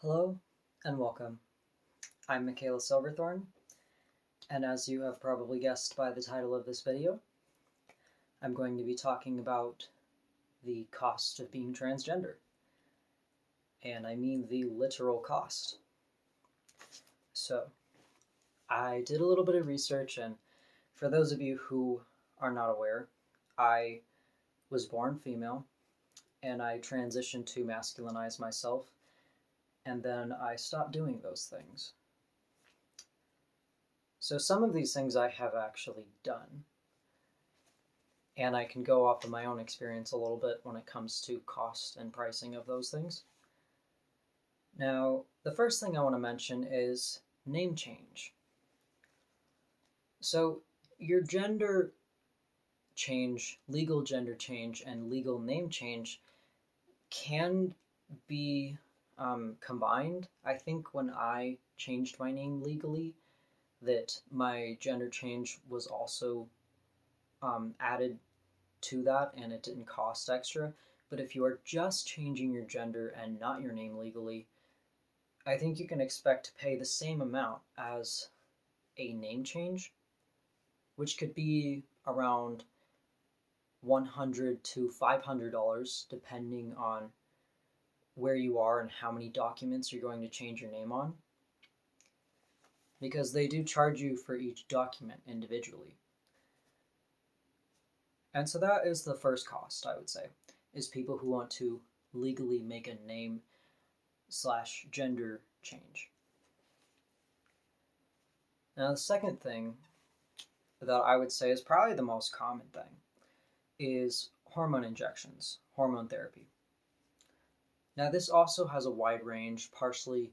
Hello and welcome. I'm Michaela Silverthorne, and as you have probably guessed by the title of this video, I'm going to be talking about the cost of being transgender. And I mean the literal cost. So, I did a little bit of research, and for those of you who are not aware, I was born female, and I transitioned to masculinize myself, and then I stopped doing those things. So some of these things I have actually done, and I can go off of my own experience a little bit when it comes to cost and pricing of those things. Now, the first thing I want to mention is name change. So your gender change, legal gender change, and legal name change can be combined. I think when I changed my name legally, that my gender change was also added to that and it didn't cost extra. But if you are just changing your gender and not your name legally, I think you can expect to pay the same amount as a name change, which could be around $100 to $500 depending on where you are and how many documents you're going to change your name on, because they do charge you for each document individually. And so that is the first cost, I would say, is people who want to legally make a name/gender change. Now, the second thing that I would say is probably the most common thing is hormone injections, hormone therapy. Now, this also has a wide range, partially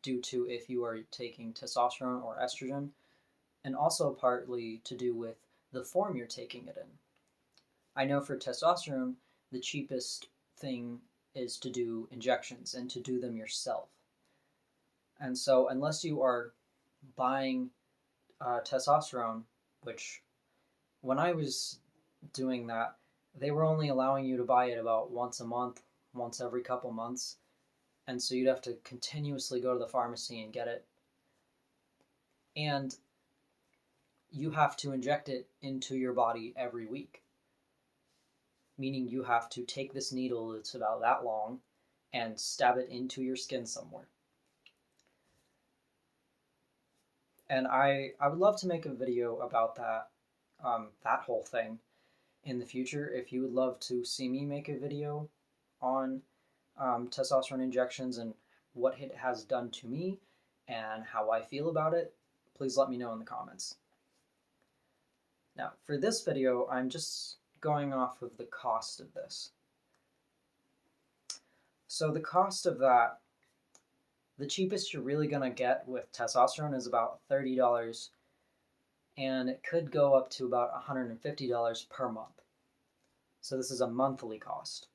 due to if you are taking testosterone or estrogen, and also partly to do with the form you're taking it in. I know for testosterone, the cheapest thing is to do injections and to do them yourself. And so unless you are buying testosterone, which when I was doing that, they were only allowing you to buy it about once a month, once every couple months. And so you'd have to continuously go to the pharmacy and get it. And you have to inject it into your body every week. Meaning you have to take this needle that's about that long and stab it into your skin somewhere. And I would love to make a video about that whole thing in the future. If you would love to see me make a video on testosterone injections and what it has done to me and how I feel about it, please let me know in the comments. Now, for this video, I'm just going off of the cost of this. So the cost of that, the cheapest you're really going to get with testosterone is about $30, and it could go up to about $150 per month. So this is a monthly cost.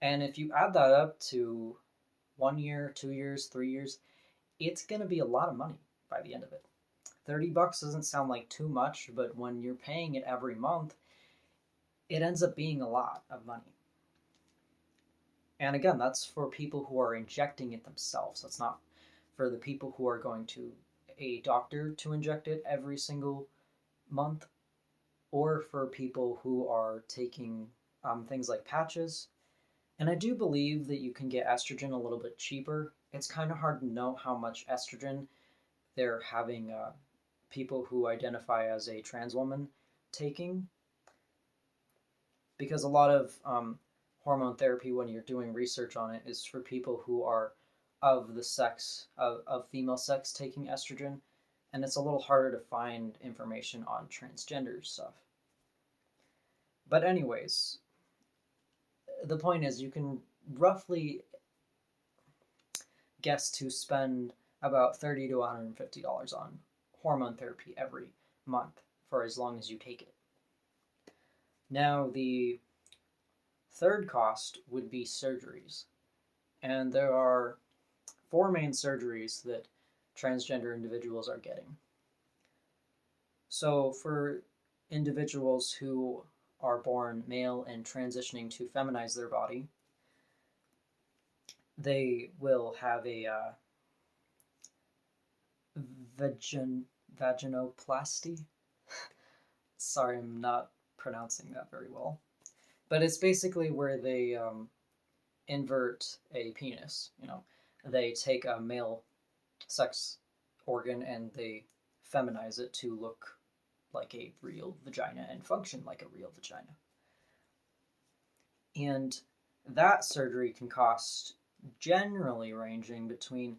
And if you add that up to 1 year, 2 years, 3 years, it's going to be a lot of money by the end of it. $30 doesn't sound like too much, but when you're paying it every month, it ends up being a lot of money. And again, that's for people who are injecting it themselves. That's not for the people who are going to a doctor to inject it every single month, or for people who are taking things like patches. And I do believe that you can get estrogen a little bit cheaper. It's kind of hard to know how much estrogen they're having people who identify as a trans woman taking, because a lot of hormone therapy, when you're doing research on it, is for people who are of the sex of female sex taking estrogen, and it's a little harder to find information on transgender stuff. But anyways, the point is you can roughly guess to spend about $30 to $150 on hormone therapy every month for as long as you take it. Now, the third cost would be surgeries. And there are 4 main surgeries that transgender individuals are getting. So for individuals who are born male and transitioning to feminize their body, they will have a vaginoplasty. Sorry, I'm not pronouncing that very well. But it's basically where they invert a penis. They take a male sex organ and they feminize it to look like a real vagina and function like a real vagina. And that surgery can cost generally ranging between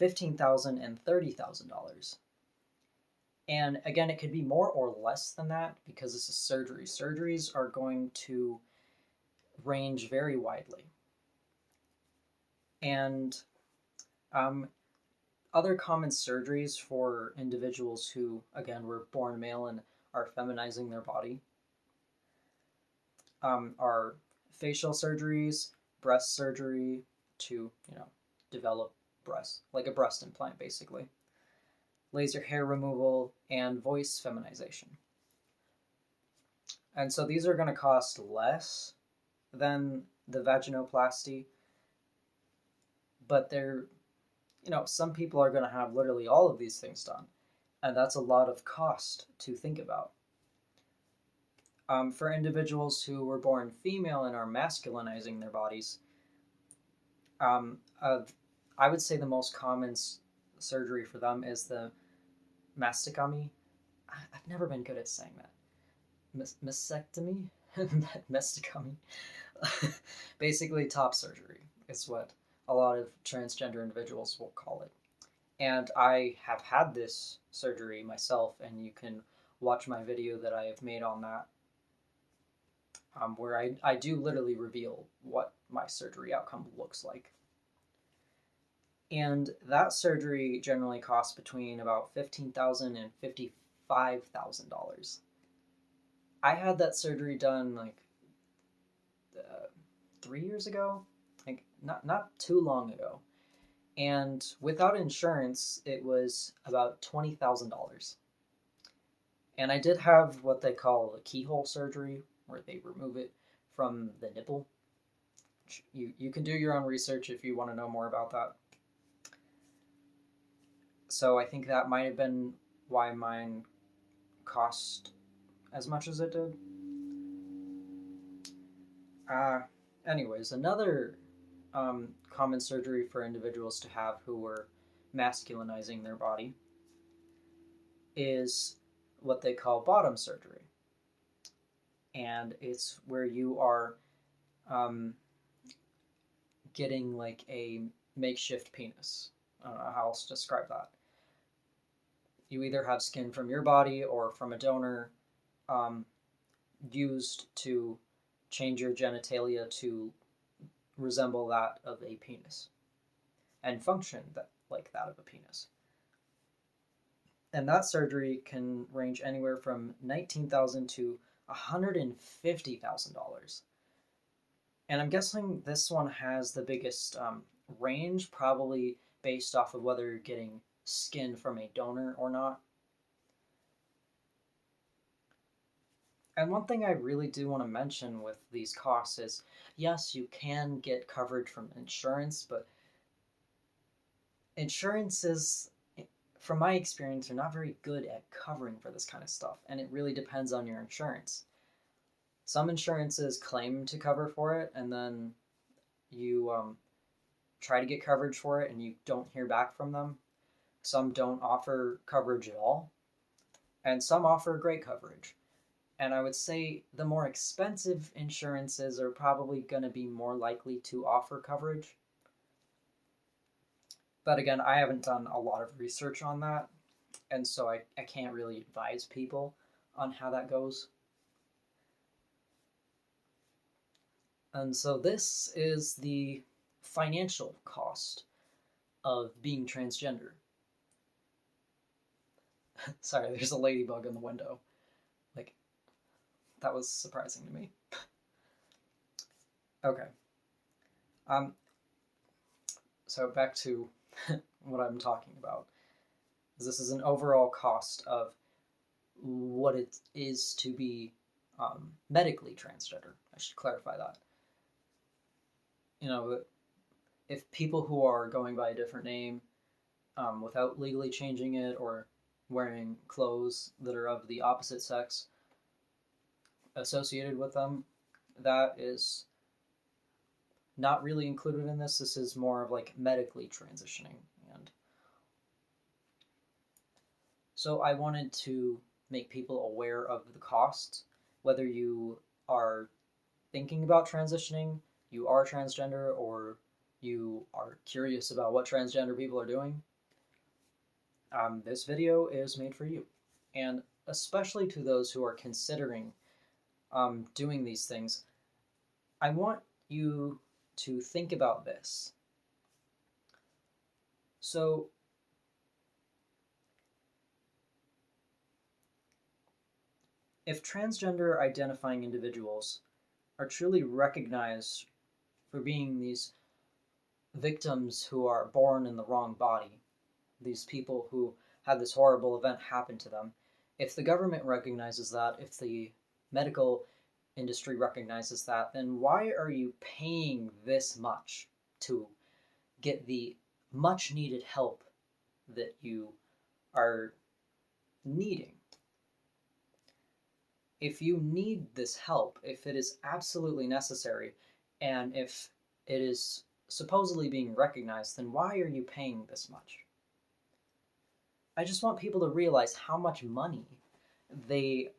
$15,000 and $30,000. And again, it could be more or less than that because this is surgery. Surgeries are going to range very widely. And other common surgeries for individuals who, again, were born male and are feminizing their body are facial surgeries, breast surgery to, develop breasts, like a breast implant, basically, laser hair removal, and voice feminization. And so these are going to cost less than the vaginoplasty, but they're, some people are going to have literally all of these things done, and that's a lot of cost to think about. For individuals who were born female and are masculinizing their bodies, I would say the most common surgery for them is the mastectomy. I've never been good at saying that. Mastectomy? Mastectomy. Basically, top surgery is what a lot of transgender individuals will call it. And I have had this surgery myself, and you can watch my video that I have made on that, where I do literally reveal what my surgery outcome looks like. And that surgery generally costs between about $15,000 and $55,000. I had that surgery done like 3 years ago, like not too long ago, and without insurance, it was about $20,000. And I did have what they call a keyhole surgery, where they remove it from the nipple. You can do your own research if you want to know more about that. So I think that might have been why mine cost as much as it did. Anyways, another common surgery for individuals to have who were masculinizing their body is what they call bottom surgery. And it's where you are getting like a makeshift penis. I don't know how else to describe that. You either have skin from your body or from a donor used to change your genitalia to resemble that of a penis and function like that of a penis. And that surgery can range anywhere from $19,000 to $150,000. And I'm guessing this one has the biggest range, probably based off of whether you're getting skin from a donor or not. And one thing I really do want to mention with these costs is, yes, you can get coverage from insurance, but insurances, from my experience, are not very good at covering for this kind of stuff, and it really depends on your insurance. Some insurances claim to cover for it, and then you try to get coverage for it, and you don't hear back from them. Some don't offer coverage at all, and some offer great coverage. And I would say the more expensive insurances are probably going to be more likely to offer coverage. But again, I haven't done a lot of research on that, and so I can't really advise people on how that goes. And so this is the financial cost of being transgender. Sorry, there's a ladybug in the window. Like, that was surprising to me. Okay. So back to what I'm talking about. This is an overall cost of what it is to be medically transgender. I should clarify that. if people who are going by a different name without legally changing it or wearing clothes that are of the opposite sex associated with them, that is not really included in this. This is more of like medically transitioning. And so I wanted to make people aware of the cost, whether you are thinking about transitioning, you are transgender, or you are curious about what transgender people are doing. This video is made for you. And especially to those who are considering doing these things, I want you to think about this. So, if transgender identifying individuals are truly recognized for being these victims who are born in the wrong body, these people who had this horrible event happen to them, if the government recognizes that, if the medical industry recognizes that, then why are you paying this much to get the much needed help that you are needing? If you need this help, if it is absolutely necessary, and if it is supposedly being recognized, then why are you paying this much? I just want people to realize how much money they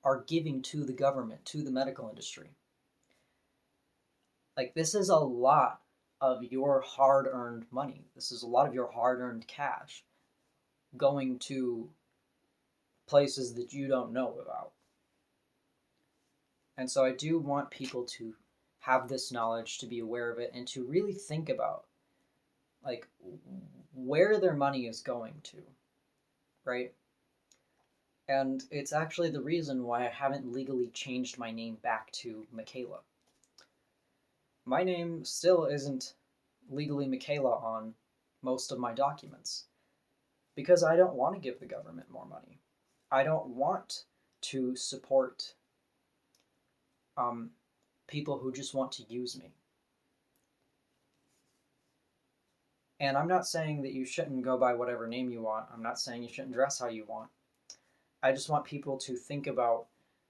are giving to the government, to the medical industry. Like, this is a lot of your hard-earned money. This is a lot of your hard-earned cash going to places that you don't know about. And so I do want people to have this knowledge, to be aware of it, and to really think about like where their money is going to, right? And it's actually the reason why I haven't legally changed my name back to Michaela. My name still isn't legally Michaela on most of my documents because I don't want to give the government more money. I don't want to support people who just want to use me. And I'm not saying that you shouldn't go by whatever name you want. I'm not saying you shouldn't dress how you want. I just want people to think about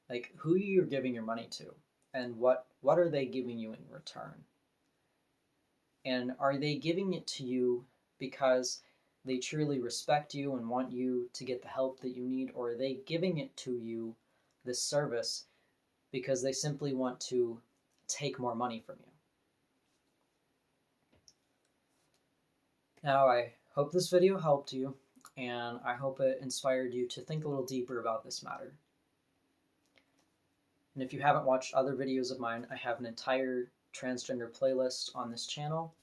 like who you're giving your money to and what are they giving you in return? And are they giving it to you because they truly respect you and want you to get the help that you need, or are they giving it to you, this service, because they simply want to take more money from you? Now, I hope this video helped you, and I hope it inspired you to think a little deeper about this matter. And if you haven't watched other videos of mine, I have an entire transgender playlist on this channel,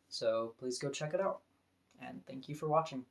so please go check it out. And thank you for watching.